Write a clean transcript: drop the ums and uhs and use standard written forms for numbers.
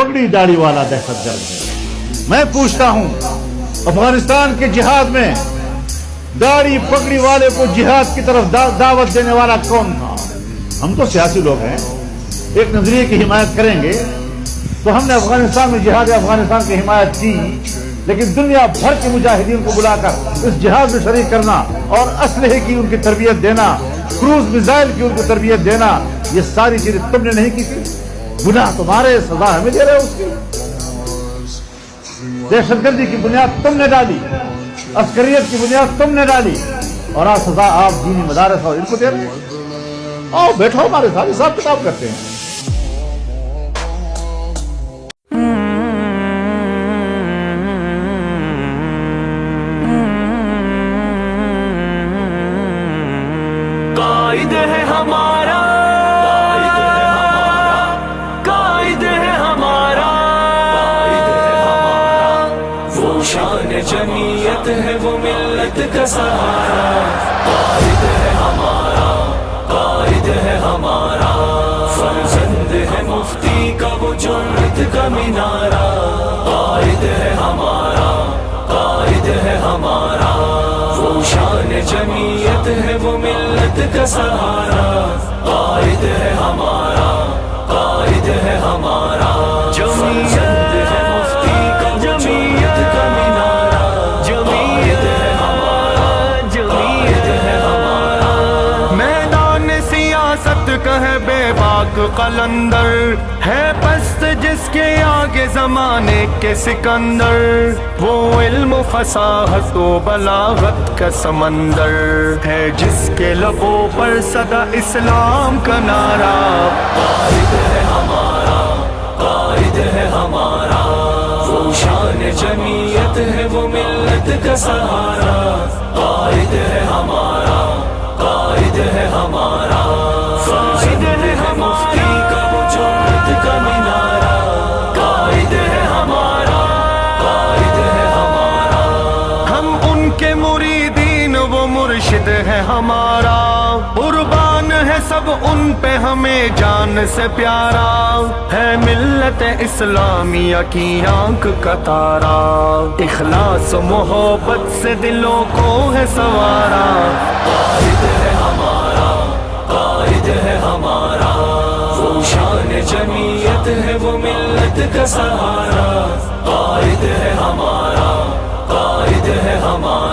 पगड़ी दाढ़ी वाला दहशतगर्द है। मैं पूछता हूं, अफगानिस्तान के जिहाद में दाढ़ी पगड़ी वाले को जिहाद की तरफ दावत देने वाला कौन था? हम तो सियासी लोग हैं, एक नजरिए की हिमायत करेंगे तो हमने अफगानिस्तान में जिहाद अफगानिस्तान की हिमायत की, लेकिन दुनिया भर के मुजाहिदीन को बुलाकर इस जिहाद में शरीक करना और असलहे की उनकी तरबियत देना, क्रूज मिसाइल की उनको तरबियत देना, ये सारी चीजें तुमने नहीं की थी? गुनाह तुम्हारे, सजा हमें दे रहे हो उसकी। दहशतगर्दी की बुनियाद तुमने डाली, अस्करियत की बुनियाद तुमने डाली, और आज सजा आप दीनी मदारस और इनको दे रहे हो। आओ बैठो हमारे साथ, हिसाब किताब करते हैं। कायद है हमारा, कायद है हमारा, वो शान जमीयत है, वो मिल्लत का सहारा। कायद है हमारा, कायद है हमारा, फर्जंद है मुफ्ती का वो जुर्रत का मीनारा। कायद है हमारा, कायद है हमारा, वो शान जमीयत है, वो मिल्लत का सहारा। कायद है हमारा, कायद है हमारा, जमीयत है मुफ्ती का वो जुर्रत का मीनारा। जमीयत है हमारा, जमीयत है हमारा, मैदान सियासत का है बेबाक कलंदर, है पस्त जिसके आगे जमाने के सिकंदर, वो इल्म फसाहत व बलागत का समंदर है, जिसके लबों पर सदा इस्लाम का नारा। कायद है हमारा, कायद है हमारा, वो शान जमीयत है, वो मिल्लत का सहारा। कायद है हमारा, कायद है हमारा, कायद है मुफ्ती का वो जुर्रत का मीनारा। कायद है हमारा, कायद है हमारा, हम उनके मुरीदीन, वो मुर्शिद है हमारा, कुर्बान है सब उन पे हमें जान से प्यारा, है मिल्लत इस्लामिया की आंख का तारा, इखलास मोहब्बत से दिलों को है सवारा। कायद है हमारा, कायद है हमारा, वो शान जमीयत है, वो मिल्लत का सहारा। कायद है हमारा, कायद है हमारा,